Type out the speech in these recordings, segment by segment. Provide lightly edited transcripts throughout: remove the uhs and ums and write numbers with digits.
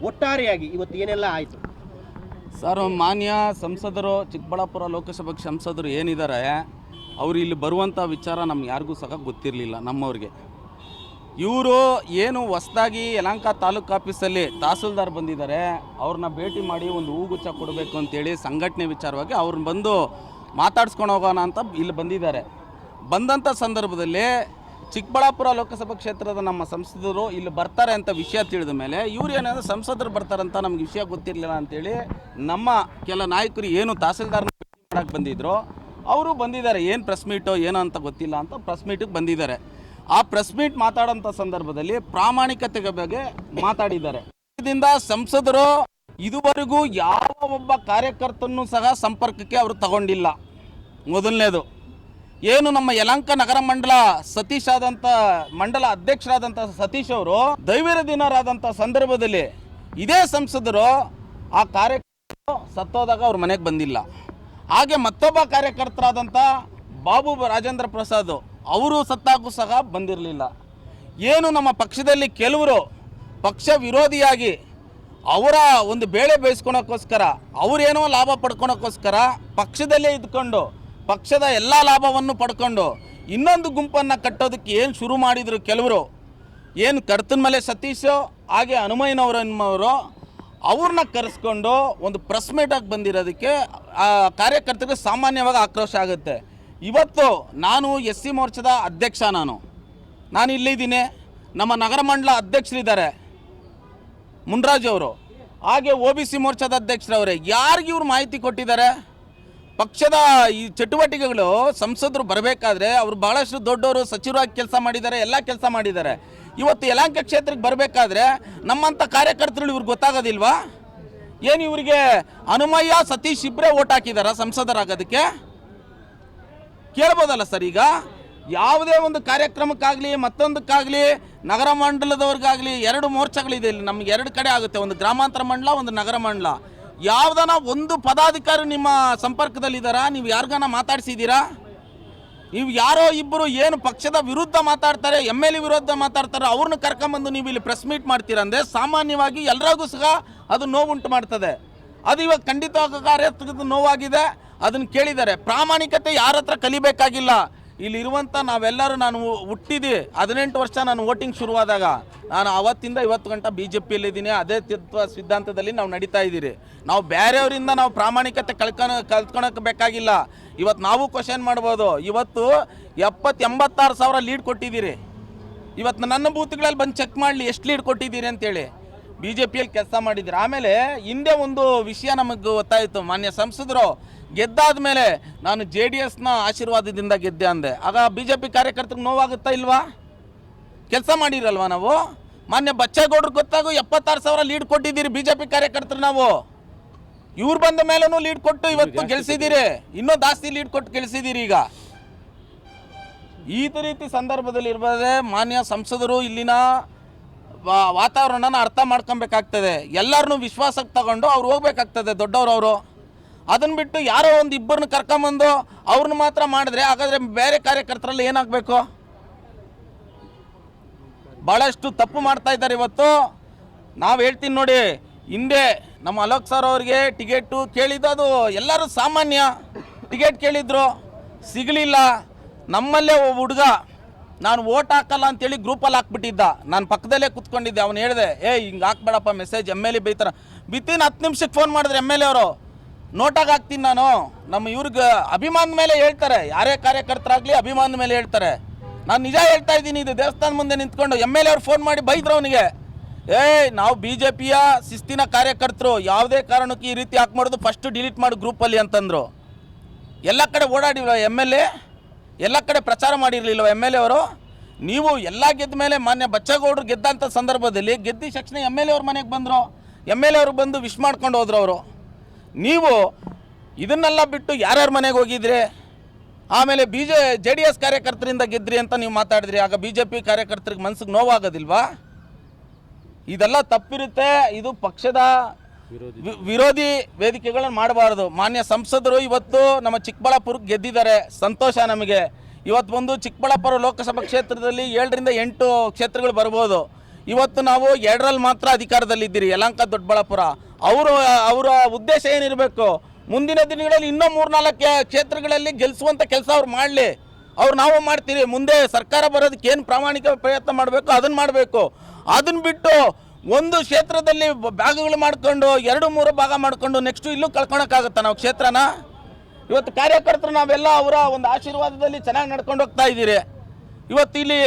ಒಟ್ಟಾರೆಯಾಗಿ ಇವತ್ತು ಏನೆಲ್ಲ ಆಯಿತು ಸರ್? ಮಾನ್ಯ ಸಂಸದರು, ಚಿಕ್ಕಬಳ್ಳಾಪುರ ಲೋಕಸಭಾ ಸಂಸದರು ಏನಿದ್ದಾರೆ, ಅವರು ಇಲ್ಲಿ ಬರುವಂಥ ವಿಚಾರ ನಮ್ಗೆ ಯಾರಿಗೂ ಸಹ ಗೊತ್ತಿರಲಿಲ್ಲ. ನಮ್ಮವ್ರಿಗೆ ಇವರು ಏನು ಹೊಸದಾಗಿ ಯಲಹಂಕ ತಾಲೂಕು ಆಫೀಸಲ್ಲಿ ತಹಸೀಲ್ದಾರ್ ಬಂದಿದ್ದಾರೆ, ಅವ್ರನ್ನ ಭೇಟಿ ಮಾಡಿ ಒಂದು ಹೂಗುಚ್ಛ ಕೊಡಬೇಕು ಅಂತೇಳಿ ಸಂಘಟನೆ ವಿಚಾರವಾಗಿ ಅವ್ರನ್ನ ಬಂದು ಮಾತಾಡ್ಸ್ಕೊಂಡು ಹೋಗೋಣ ಅಂತ ಇಲ್ಲಿ ಬಂದಿದ್ದಾರೆ. ಬಂದಂಥ ಸಂದರ್ಭದಲ್ಲಿ ಚಿಕ್ಕಬಳ್ಳಾಪುರ ಲೋಕಸಭಾ ಕ್ಷೇತ್ರದ ನಮ್ಮ ಸಂಸದರು ಇಲ್ಲಿ ಬರ್ತಾರೆ ಅಂತ ವಿಷಯ ತಿಳಿದ ಮೇಲೆ ಇವ್ರು ಏನಾದರೂ ಸಂಸದರು ಬರ್ತಾರಂತ ನಮ್ಗೆ ವಿಷಯ ಗೊತ್ತಿರಲಿಲ್ಲ ಅಂತೇಳಿ ನಮ್ಮ ಕೆಲ ನಾಯಕರು ಏನು ತಹಸೀಲ್ದಾರ್ನ ಭೇಟಿ ಮಾಡೋಕ್ಕೆ ಬಂದಿದ್ರು ಅವರು ಬಂದಿದ್ದಾರೆ. ಏನು ಪ್ರೆಸ್ ಮೀಟೋ ಏನೋ ಅಂತ ಗೊತ್ತಿಲ್ಲ ಅಂತ ಪ್ರೆಸ್ ಮೀಟಿಗೆ ಬಂದಿದ್ದಾರೆ. ಆ ಪ್ರೆಸ್ ಮೀಟ್ ಮಾತಾಡೋಂಥ ಸಂದರ್ಭದಲ್ಲಿ ಪ್ರಾಮಾಣಿಕತೆಗೆ ಬಗ್ಗೆ ಮಾತಾಡಿದ್ದಾರೆ. ಇದರಿಂದ ಸಂಸದರು ಇದುವರೆಗೂ ಯಾವ ಒಬ್ಬ ಕಾರ್ಯಕರ್ತನೂ ಸಹ ಸಂಪರ್ಕಕ್ಕೆ ಅವರು ತಗೊಂಡಿಲ್ಲ. ಮೊದಲನೇದು ಏನು ನಮ್ಮ ಯಲಹಂಕ ನಗರ ಮಂಡಲ ಸತೀಶ್ ಆದಂಥ ಮಂಡಲ ಅಧ್ಯಕ್ಷರಾದಂಥ ಸತೀಶ್ ಅವರು ದೈವರ ದಿನರಾದಂಥ ಸಂದರ್ಭದಲ್ಲಿ ಇದೇ ಸಂಸದರು ಆ ಕಾರ್ಯಕರ್ತರು ಸತ್ತೋದಾಗ ಅವ್ರ ಮನೆಗೆ ಬಂದಿಲ್ಲ. ಹಾಗೆ ಮತ್ತೊಬ್ಬ ಕಾರ್ಯಕರ್ತರಾದಂಥ ಬಾಬು ರಾಜೇಂದ್ರ ಪ್ರಸಾದ್ ಅವರು ಸತ್ತಾಗೂ ಸಹ ಬಂದಿರಲಿಲ್ಲ. ಏನು ನಮ್ಮ ಪಕ್ಷದಲ್ಲಿ ಕೆಲವರು ಪಕ್ಷ ವಿರೋಧಿಯಾಗಿ ಅವರ ಒಂದು ಬೇಳೆ ಬೇಯಿಸ್ಕೊಳಕ್ಕೋಸ್ಕರ ಅವರೇನೋ ಲಾಭ ಪಡ್ಕೊಳಕ್ಕೋಸ್ಕರ ಪಕ್ಷದಲ್ಲೇ ಇದ್ಕೊಂಡು ಪಕ್ಷದ ಎಲ್ಲ ಲಾಭವನ್ನು ಪಡ್ಕೊಂಡು ಇನ್ನೊಂದು ಗುಂಪನ್ನು ಕಟ್ಟೋದಕ್ಕೆ ಏನು ಶುರು ಮಾಡಿದರು ಕೆಲವರು, ಏನು ಕರ್ತನ ಮೇಲೆ ಸತೀಶ್ ಹಾಗೆ ಹನುಮಯ್ಯನವರು ಅವ್ರನ್ನ ಕರೆಸ್ಕೊಂಡು ಒಂದು ಪ್ರೆಸ್ ಮೀಟಾಗಿ ಬಂದಿರೋದಕ್ಕೆ ಆ ಕಾರ್ಯಕರ್ತರಿಗೆ ಸಾಮಾನ್ಯವಾಗಿ ಆಕ್ರೋಶ ಆಗುತ್ತೆ. ಇವತ್ತು ನಾನು ಎಸ್ ಸಿ ಮೋರ್ಚಾದ ಅಧ್ಯಕ್ಷ, ನಾನು ಇಲ್ಲಿದ್ದೀನಿ. ನಮ್ಮ ನಗರ ಮಂಡಲ ಅಧ್ಯಕ್ಷರಿದ್ದಾರೆ ಮುನ್ರಾಜ್ ಅವರು, ಹಾಗೆ ಒ ಬಿ ಸಿ ಮೋರ್ಚಾದ ಅಧ್ಯಕ್ಷರವರೇ. ಯಾರಿಗೆ ಇವ್ರು ಮಾಹಿತಿ ಕೊಟ್ಟಿದ್ದಾರೆ? ಪಕ್ಷದ ಈ ಚಟುವಟಿಕೆಗಳು ಸಂಸದರು ಬರಬೇಕಾದ್ರೆ ಅವರು ಭಾಳಷ್ಟು ದೊಡ್ಡವರು, ಸಚಿವರಾಗಿ ಕೆಲಸ ಮಾಡಿದ್ದಾರೆ, ಎಲ್ಲ ಕೆಲಸ ಮಾಡಿದ್ದಾರೆ. ಇವತ್ತು ಯಲಹಂಕ ಕ್ಷೇತ್ರಕ್ಕೆ ಬರಬೇಕಾದ್ರೆ ನಮ್ಮಂಥ ಕಾರ್ಯಕರ್ತರು ಇವ್ರಿಗೆ ಗೊತ್ತಾಗೋದಿಲ್ವಾ? ಏನು ಇವರಿಗೆ ಹನುಮಯ್ಯ ಸತೀಶ್ ಇಬ್ಬರೇ ಓಟ್ ಹಾಕಿದಾರ ಸಂಸದರಾಗೋದಕ್ಕೆ? ಕೇಳ್ಬೋದಲ್ಲ ಸರ್. ಈಗ ಯಾವುದೇ ಒಂದು ಕಾರ್ಯಕ್ರಮಕ್ಕಾಗಲಿ ಮತ್ತೊಂದಕ್ಕಾಗಲಿ ನಗರ ಮಂಡಲದವ್ರಿಗಾಗಲಿ 2 ಮೋರ್ಚಾಗಳಿದೆ ಇಲ್ಲಿ. ನಮ್ಗೆ 2 ಕಡೆ ಆಗುತ್ತೆ, ಒಂದು ಗ್ರಾಮಾಂತರ ಮಂಡಲ, ಒಂದು ನಗರ ಮಂಡಲ. ಯಾವುದನ ಒಂದು ಪದಾಧಿಕಾರಿ ನಿಮ್ಮ ಸಂಪರ್ಕದಲ್ಲಿದ್ದಾರಾ? ನೀವು ಯಾರಿಗಾನ ಮಾತಾಡ್ಸಿದ್ದೀರಾ? ನೀವು ಯಾರೋ ಇಬ್ಬರು ಏನು ಪಕ್ಷದ ವಿರುದ್ಧ ಮಾತಾಡ್ತಾರೆ, ಎಮ್ ಎಲ್ ಎ ವಿರುದ್ಧ ಮಾತಾಡ್ತಾರೆ, ಅವ್ರನ್ನ ಕರ್ಕೊಂಬಂದು ನೀವು ಇಲ್ಲಿ ಪ್ರೆಸ್ ಮೀಟ್ ಮಾಡ್ತೀರಂದರೆ ಸಾಮಾನ್ಯವಾಗಿ ಎಲ್ಲರಿಗೂ ಸಹ ಅದು ನೋವುಂಟು ಮಾಡ್ತದೆ. ಅದು ಇವಾಗ ಖಂಡಿತವಾಗಿ ಕಾರ್ಯಕರ್ತರಿಗೆ ನೋವಾಗಿದೆ. ಅದನ್ನು ಕೇಳಿದ್ದಾರೆ. ಪ್ರಾಮಾಣಿಕತೆ ಯಾರ ಹತ್ರ ಕಲಿಬೇಕಾಗಿಲ್ಲ. ಇಲ್ಲಿರುವಂಥ ನಾವೆಲ್ಲರೂ, ನಾನು ಹುಟ್ಟಿದ್ದು 18 ವರ್ಷ ನಾನು ವೋಟಿಂಗ್ ಶುರುವಾದಾಗ, ನಾನು ಆವತ್ತಿಂದ ಇವತ್ತು ಗಂಟ BJPಯಲ್ಲಿದ್ದೀನಿ. ಅದೇ ಸಿದ್ಧಾಂತದಲ್ಲಿ ನಾವು ನಡೀತಾ ಇದ್ದೀರಿ. ನಾವು ಬೇರೆಯವರಿಂದ ನಾವು ಪ್ರಾಮಾಣಿಕತೆ ಕಲ್ತ್ಕೊಳಕ್ಕೆ ಬೇಕಾಗಿಲ್ಲ. ಇವತ್ತು ನಾವು ಕ್ವಶನ್ ಮಾಡ್ಬೋದು. ಇವತ್ತು 70-86 ಸಾವಿರ ಲೀಡ್ ಕೊಟ್ಟಿದ್ದೀರಿ. ಇವತ್ತು ನನ್ನ ಬೂತ್ಗಳಲ್ಲಿ ಬಂದು ಚೆಕ್ ಮಾಡಲಿ ಎಷ್ಟು ಲೀಡ್ ಕೊಟ್ಟಿದ್ದೀರಿ ಅಂತೇಳಿ. BJPಯಲ್ಲಿ ಕೆಲಸ ಮಾಡಿದ್ದೀರಿ. ಆಮೇಲೆ ಹಿಂದೆ ಒಂದು ವಿಷಯ ನಮಗೆ ಗೊತ್ತಾಯಿತು. ಮಾನ್ಯ ಸಂಸದರು ಗೆದ್ದಾದ ಮೇಲೆ ನಾನು JDSನ ಆಶೀರ್ವಾದದಿಂದ ಗೆದ್ದೆ ಅಂದೆ. ಆಗ BJP ಕಾರ್ಯಕರ್ತರಿಗೆ ನೋವಾಗುತ್ತಾ ಇಲ್ವಾ? ಕೆಲಸ ಮಾಡಿರಲ್ವಾ ನಾವು? ಮಾನ್ಯ ಬಚ್ಚೇಗೌಡ್ರಿಗೆ ಗೊತ್ತಾಗು 76 ಸಾವಿರ ಲೀಡ್ ಕೊಟ್ಟಿದ್ದೀರಿ BJP ಕಾರ್ಯಕರ್ತರು. ನಾವು ಇವ್ರು ಬಂದ ಮೇಲೂ ಲೀಡ್ ಕೊಟ್ಟು ಇವತ್ತು ಗೆಲ್ಸಿದ್ದೀರಿ, ಇನ್ನೂ ಜಾಸ್ತಿ ಲೀಡ್ ಕೊಟ್ಟು ಗೆಲ್ಸಿದ್ದೀರಿ. ಈಗ ಈ ರೀತಿ ಸಂದರ್ಭದಲ್ಲಿ ಇರ್ಬೋದೇ ಮಾನ್ಯ ಸಂಸದರು ಇಲ್ಲಿನ ವಾತಾವರಣನ ಅರ್ಥ ಮಾಡ್ಕೊಬೇಕಾಗ್ತದೆ. ಎಲ್ಲರನ್ನೂ ವಿಶ್ವಾಸಕ್ಕೆ ತಗೊಂಡು ಅವ್ರು ಹೋಗ್ಬೇಕಾಗ್ತದೆ, ದೊಡ್ಡವರು. ಅದನ್ನು ಬಿಟ್ಟು ಯಾರೋ ಒಂದು ಇಬ್ಬರನ್ನ ಕರ್ಕೊಂಬಂದು ಅವ್ರನ್ನ ಮಾತ್ರ ಮಾಡಿದ್ರೆ ಹಾಗಾದರೆ ಬೇರೆ ಕಾರ್ಯಕರ್ತರಲ್ಲಿ ಏನಾಗಬೇಕು? ಭಾಳಷ್ಟು ತಪ್ಪು ಮಾಡ್ತಾ ಇದ್ದಾರೆ ಇವತ್ತು. ನಾವು ಹೇಳ್ತೀನಿ ನೋಡಿ, ಹಿಂದೆ ನಮ್ಮ ಅಲೋಕ್ ಸರ್ ಅವ್ರಿಗೆ ಟಿಕೆಟು ಕೇಳಿದ್ದು, ಅದು ಎಲ್ಲರೂ ಸಾಮಾನ್ಯ. ಟಿಕೆಟ್ ಕೇಳಿದ್ರು, ಸಿಗಲಿಲ್ಲ. ನಮ್ಮಲ್ಲೇ ಒಬ್ಬ ಹುಡುಗ ನಾನು ಓಟ್ ಹಾಕಲ್ಲ ಅಂತೇಳಿ ಗ್ರೂಪಲ್ಲಿ ಹಾಕ್ಬಿಟ್ಟಿದ್ದ. ನಾನು ಪಕ್ಕದಲ್ಲೇ ಕೂತ್ಕೊಂಡಿದ್ದೆ. ಅವನು ಹೇಳಿದೆ, ಹಿಂಗೆ ಹಾಕ್ಬೇಡಪ್ಪ ಮೆಸೇಜ್, ಎಮ್ ಎಲ್ ಎ ಬೈತಾರೆ. ಬಿತ್ತಿನ 10 ನಿಮಿಷಕ್ಕೆ ಫೋನ್ ಮಾಡಿದ್ರೆ ಎಮ್ ಎಲ್ ಎ ಅವರು ನೋಟಾಗಿ ಹಾಕ್ತೀನಿ ನಾನು. ನಮ್ಮ ಇವ್ರಿಗೆ ಅಭಿಮಾನದ ಮೇಲೆ ಹೇಳ್ತಾರೆ, ಯಾರೇ ಕಾರ್ಯಕರ್ತರಾಗಲಿ ಅಭಿಮಾನದ ಮೇಲೆ ಹೇಳ್ತಾರೆ. ನಾನು ನಿಜ ಹೇಳ್ತಾ ಇದ್ದೀನಿ. ಇದು ದೇವಸ್ಥಾನ ಮುಂದೆ ನಿಂತ್ಕೊಂಡು ಎಮ್ ಎಲ್ ಎ ಅವ್ರು ಫೋನ್ ಮಾಡಿ ಬೈದ್ರು ಅವನಿಗೆ. ನಾವು BJPಯ ಶಿಸ್ತಿನ ಕಾರ್ಯಕರ್ತರು, ಯಾವುದೇ ಕಾರಣಕ್ಕೂ ಈ ರೀತಿ ಹಾಕ್ಮಾಡೋದು, ಫಸ್ಟು ಡಿಲೀಟ್ ಮಾಡಿ ಗ್ರೂಪಲ್ಲಿ ಅಂತಂದರು. ಎಲ್ಲ ಕಡೆ ಓಡಾಡಿಲ್ವ ಎಮ್ ಎಲ್ ಎ? ಎಲ್ಲ ಕಡೆ ಪ್ರಚಾರ ಮಾಡಿರಲಿಲ್ವ ಎಮ್ ಎಲ್ ಎ ಅವರು? ನೀವು ಎಲ್ಲ ಗೆದ್ದ ಮೇಲೆ ಮಾನ್ಯ ಬಚ್ಚೇಗೌಡರು ಗೆದ್ದಂಥ ಸಂದರ್ಭದಲ್ಲಿ ಗೆದ್ದ ತಕ್ಷಣ ಎಮ್ ಎಲ್ ಎ ಅವ್ರ ಮನೆಗೆ ಬಂದರು. ಎಮ್ ಎಲ್ ಎ ಅವರು ಬಂದು ವಿಶ್ ಮಾಡ್ಕೊಂಡು ಹೋದ್ರು ಅವರು. ನೀವು ಇದನ್ನೆಲ್ಲ ಬಿಟ್ಟು ಯಾರ್ಯಾರ ಮನೆಗೆ ಹೋಗಿದ್ರಿ? ಆಮೇಲೆ JDS ಕಾರ್ಯಕರ್ತರಿಂದ ಗೆದ್ರಿ ಅಂತ ನೀವು ಮಾತಾಡಿದ್ರಿ. ಆಗ BJP ಕಾರ್ಯಕರ್ತರಿಗೆ ಮನಸ್ಸಿಗೆ ನೋವಾಗೋದಿಲ್ವಾ? ಇದೆಲ್ಲ ತಪ್ಪಿರುತ್ತೆ. ಇದು ಪಕ್ಷದ ವಿರೋಧಿ ವೇದಿಕೆಗಳನ್ನು ಮಾಡಬಾರ್ದು. ಮಾನ್ಯ ಸಂಸದರು ಇವತ್ತು ನಮ್ಮ ಚಿಕ್ಕಬಳ್ಳಾಪುರಕ್ಕೆ ಗೆದ್ದಿದ್ದಾರೆ, ಸಂತೋಷ ನಮಗೆ. ಇವತ್ತು ಬಂದು ಚಿಕ್ಕಬಳ್ಳಾಪುರ ಲೋಕಸಭಾ ಕ್ಷೇತ್ರದಲ್ಲಿ 7ರಿಂದ 8 ಕ್ಷೇತ್ರಗಳು ಬರ್ಬೋದು. ಇವತ್ತು ನಾವು 2ರಲ್ಲಿ ಮಾತ್ರ ಅಧಿಕಾರದಲ್ಲಿದ್ದೀರಿ, ಯಲಹಂಕ ದೊಡ್ಡಬಳ್ಳಾಪುರ. ಅವರ ಉದ್ದೇಶ ಏನಿರಬೇಕು, ಮುಂದಿನ ದಿನಗಳಲ್ಲಿ ಇನ್ನೂ 3-4 ಕ್ಷೇತ್ರಗಳಲ್ಲಿ ಗೆಲ್ಲಿಸುವಂಥ ಕೆಲಸ ಅವ್ರು ಮಾಡಲಿ. ನಾವು ಮಾಡ್ತೀರಿ. ಮುಂದೆ ಸರ್ಕಾರ ಬರೋದಕ್ಕೆ ಏನು ಪ್ರಾಮಾಣಿಕ ಪ್ರಯತ್ನ ಮಾಡಬೇಕು ಅದನ್ನು ಮಾಡಬೇಕು. ಅದನ್ನು ಬಿಟ್ಟು ಒಂದು ಕ್ಷೇತ್ರದಲ್ಲಿ ಭಾಗಗಳು ಮಾಡಿಕೊಂಡು 2-3 ಭಾಗ ಮಾಡಿಕೊಂಡು ನೆಕ್ಸ್ಟು ಇಲ್ಲೂ ಕಳ್ಕೊಳಕ್ಕಾಗತ್ತಾ ನಾವು ಕ್ಷೇತ್ರನ? ಇವತ್ತು ಕಾರ್ಯಕರ್ತರು ನಾವೆಲ್ಲ ಅವರ ಒಂದು ಆಶೀರ್ವಾದದಲ್ಲಿ ಚೆನ್ನಾಗಿ ನಡ್ಕೊಂಡು ಹೋಗ್ತಾ ಇದ್ದೀರಿ. ಇವತ್ತು ಇಲ್ಲಿ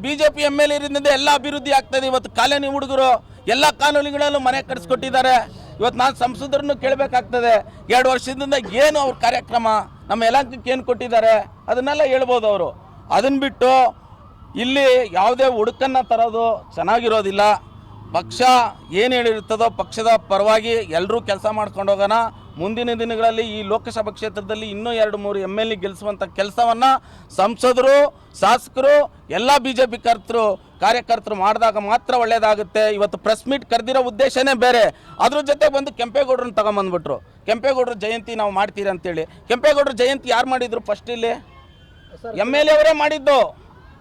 BJP MLA ಇರೋದ್ರಿಂದ ಎಲ್ಲ ಅಭಿವೃದ್ಧಿ ಆಗ್ತಾಯಿದೆ. ಇವತ್ತು ಕಾಲೋನಿ ಹುಡುಗರು ಎಲ್ಲ ಕಾಲೋನಿಗಳಲ್ಲೂ ಮನೆ ಕಟ್ಸ್ಕೊಟ್ಟಿದ್ದಾರೆ. ಇವತ್ತು ನಾನು ಸಂಸದರನ್ನು ಕೇಳಬೇಕಾಗ್ತದೆ, 2 ವರ್ಷದಿಂದ ಏನು ಅವ್ರ ಕಾರ್ಯಕ್ರಮ, ನಮ್ಮ ಯಲಹಂಕಕ್ಕೆ ಏನು ಕೊಟ್ಟಿದ್ದಾರೆ ಅದನ್ನೆಲ್ಲ ಹೇಳ್ಬೋದು ಅವರು. ಅದನ್ನು ಬಿಟ್ಟು ಇಲ್ಲಿ ಯಾವುದೇ ಹುಡುಕನ್ನು ತರೋದು ಚೆನ್ನಾಗಿರೋದಿಲ್ಲ. ಪಕ್ಷ ಏನು ಹೇಳಿರ್ತದೋ ಪಕ್ಷದ ಪರವಾಗಿ ಎಲ್ಲರೂ ಕೆಲಸ ಮಾಡ್ಕೊಂಡು ಹೋಗೋಣ. ಮುಂದಿನ ದಿನಗಳಲ್ಲಿ ಈ ಲೋಕಸಭಾ ಕ್ಷೇತ್ರದಲ್ಲಿ ಇನ್ನೂ 2-3 MLA ಗೆಲ್ಲಿಸುವಂಥ ಕೆಲಸವನ್ನು ಸಂಸದರು, ಶಾಸಕರು, ಎಲ್ಲ BJP ಕಾರ್ಯಕರ್ತರು ಮಾಡಿದಾಗ ಮಾತ್ರ ಒಳ್ಳೆಯದಾಗುತ್ತೆ. ಇವತ್ತು ಪ್ರೆಸ್ ಮೀಟ್ ಕರೆದಿರೋ ಉದ್ದೇಶನೇ ಬೇರೆ. ಅದ್ರ ಜೊತೆ ಬಂದು ಕೆಂಪೇಗೌಡರನ್ನ ತಗೊಂಬಂದ್ಬಿಟ್ರು. ಕೆಂಪೇಗೌಡರ ಜಯಂತಿ ನಾವು ಮಾಡ್ತೀರಿ ಅಂತೇಳಿ. ಕೆಂಪೇಗೌಡರ ಜಯಂತಿ ಯಾರು ಮಾಡಿದ್ರು? ಫಸ್ಟ್ ಇಲ್ಲಿ MLA ಅವರೇ ಮಾಡಿದ್ದು.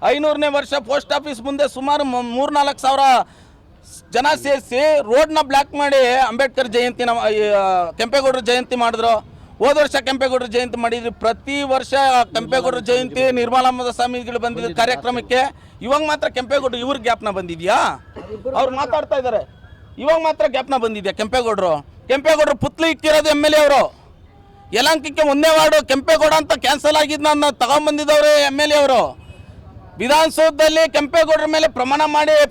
500ನೇ ವರ್ಷ ಪೋಸ್ಟ್ ಆಫೀಸ್ ಮುಂದೆ ಸುಮಾರು 3-4 ಸಾವಿರ ಜನ ಸೇರಿಸಿ ರೋಡ್ನ ಬ್ಲಾಕ್ ಮಾಡಿ ಅಂಬೇಡ್ಕರ್ ಜಯಂತಿ ಕೆಂಪೇಗೌಡರ ಜಯಂತಿ ಮಾಡಿದ್ರು. ಹೋದ ವರ್ಷ ಕೆಂಪೇಗೌಡರ ಜಯಂತಿ ಮಾಡಿದ್ರಿ. ಪ್ರತಿ ವರ್ಷ ಕೆಂಪೇಗೌಡರ ಜಯಂತಿ ನಿರ್ಮಲಾನಂದ ಸ್ವಾಮಿಗಳು ಬಂದಿದ್ದ ಕಾರ್ಯಕ್ರಮಕ್ಕೆ. ಇವಾಗ ಮಾತ್ರ ಕೆಂಪೇಗೌಡರು ಇವ್ರ ಜ್ಞಾಪನ ಬಂದಿದ್ಯಾ? ಅವ್ರು ಮಾತಾಡ್ತಾ ಇದ್ದಾರೆ, ಇವಾಗ ಮಾತ್ರ ಜ್ಞಾಪನ ಬಂದಿದ್ಯಾ ಕೆಂಪೇಗೌಡರು ಪುತ್ಲಿ ಇಕ್ಕಿರೋದು MLA ಅವರು. ಯಲಹಂಕಕ್ಕೆ 1ನೇ ವಾರ್ಡು ಕೆಂಪೇಗೌಡ ಅಂತ ಕ್ಯಾನ್ಸಲ್ ಆಗಿದ್ದನ್ನ ತಗೊಂಡ್ಬಂದಿದ್ದವರು MLA ಅವರು. ವಿಧಾನಸೌಧದಲ್ಲಿ ಕೆಂಪೇಗೌಡರ ಮೇಲೆ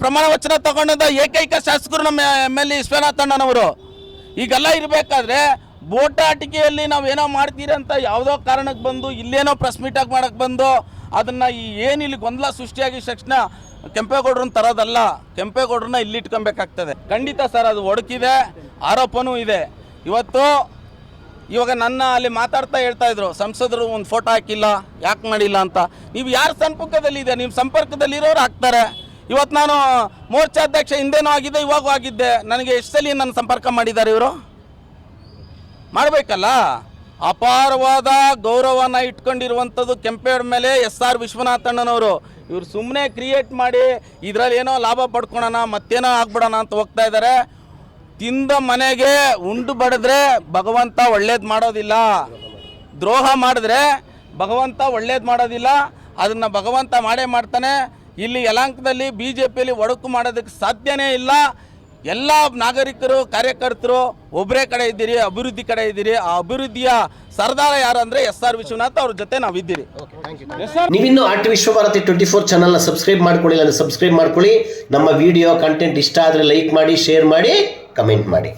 ಪ್ರಮಾಣ ವಚನ ತಗೊಂಡಿದ್ದ ಏಕೈಕ ಶಾಸಕರು ನಮ್ಮ MLA ವಿಶ್ವನಾಥ್ ಅಣ್ಣನವರು. ಈಗೆಲ್ಲ ಇರಬೇಕಾದ್ರೆ ಬೋಟ ಆಟಿಕೆಯಲ್ಲಿ ನಾವೇನೋ ಮಾಡ್ತೀರಿ ಅಂತ ಯಾವುದೋ ಕಾರಣಕ್ಕೆ ಬಂದು ಇಲ್ಲೇನೋ ಪ್ರೆಸ್ ಮೀಟಾಗಿ ಮಾಡೋಕ್ಕೆ ಬಂದು ಅದನ್ನು ಏನಿಲ್ಲಿ ಗೊಂದಲ ಸೃಷ್ಟಿಯಾಗಿ ತಕ್ಷಣ ಕೆಂಪೇಗೌಡರನ್ನ ತರೋದಲ್ಲ, ಕೆಂಪೇಗೌಡರನ್ನ ಇಲ್ಲಿ ಇಟ್ಕೊಬೇಕಾಗ್ತದೆ. ಖಂಡಿತ ಸರ್, ಅದು ಒಡಕಿದೆ, ಆರೋಪನೂ ಇದೆ. ಇವಾಗ ನನ್ನ ಅಲ್ಲಿ ಮಾತಾಡ್ತಾ ಹೇಳ್ತಾ ಇದ್ರು, ಸಂಸದರು ಒಂದು ಫೋಟೋ ಹಾಕಿಲ್ಲ, ಯಾಕೆ ಮಾಡಿಲ್ಲ ಅಂತ. ನೀವು ಯಾರ ಸಂಪರ್ಕದಲ್ಲಿದೆ? ನಿಮ್ಮ ಸಂಪರ್ಕದಲ್ಲಿರೋರು ಹಾಕ್ತಾರೆ. ಇವತ್ತು ನಾನು ಮೋರ್ಚಾಧ್ಯಕ್ಷ ಹಿಂದೇನೂ ಆಗಿದೆ, ಇವಾಗೂ ಆಗಿದ್ದೆ. ನನಗೆ ಎಷ್ಟು ಸಲ ನನ್ನ ಸಂಪರ್ಕ ಮಾಡಿದ್ದಾರೆ ಇವರು? ಮಾಡಬೇಕಲ್ಲ. ಅಪಾರವಾದ ಗೌರವನ ಇಟ್ಕೊಂಡಿರುವಂಥದ್ದು ಕೆಂಪೇಗೌಡ ಮೇಲೆ SR ವಿಶ್ವನಾಥಣ್ಣನವರು. ಇವರು ಸುಮ್ಮನೆ ಕ್ರಿಯೇಟ್ ಮಾಡಿ ಇದರಲ್ಲಿ ಏನೋ ಲಾಭ ಪಡ್ಕೊಳೋಣ, ಮತ್ತೇನೋ ಆಗ್ಬಿಡೋಣ ಅಂತ ಹೋಗ್ತಾ ಇದ್ದಾರೆ. ತಿಂದ ಮನೆಗೆ ಉಂಡು ಬಡಿದ್ರೆ ಭಗವಂತ ಒಳ್ಳೇದು ಮಾಡೋದಿಲ್ಲ. ದ್ರೋಹ ಮಾಡಿದ್ರೆ ಭಗವಂತ ಒಳ್ಳೇದು ಮಾಡೋದಿಲ್ಲ. ಅದನ್ನು ಭಗವಂತ ಮಾಡೇ ಮಾಡ್ತಾನೆ. ಇಲ್ಲಿ ಯಲಹಂಕದಲ್ಲಿ BJPಯಲ್ಲಿ ಒಡಕು ಮಾಡೋದಕ್ಕೆ ಸಾಧ್ಯನೇ ಇಲ್ಲ. ಎಲ್ಲ ನಾಗರಿಕರು, ಕಾರ್ಯಕರ್ತರು ಒಬ್ಬರೇ ಕಡೆ ಇದ್ದೀರಿ, ಅಭಿವೃದ್ಧಿ ಕಡೆ ಇದ್ದೀರಿ. ಆ ಅಭಿವೃದ್ಧಿಯ ಸರ್ದಾರ ಯಾರು ಅಂದರೆ SR ವಿಶ್ವನಾಥ್, ಅವ್ರ ಜೊತೆ ನಾವಿದ್ದೀರಿ. ನೀವಿನ್ನು ಆರ್ಟ್ ವಿಶ್ವಭಾರತಿ 24 ಚಾನಲ್ನ ಸಬ್ಸ್ಕ್ರೈಬ್ ಮಾಡ್ಕೊಳ್ಳಿಲ್ಲ ಅಂದರೆ ಸಬ್ಸ್ಕ್ರೈಬ್ ಮಾಡ್ಕೊಳ್ಳಿ. ನಮ್ಮ ವಿಡಿಯೋ ಕಂಟೆಂಟ್ ಇಷ್ಟ ಆದರೆ ಲೈಕ್ ಮಾಡಿ, ಶೇರ್ ಮಾಡಿ, ಕಮೆಂಟ್ ಮಾಡಿ.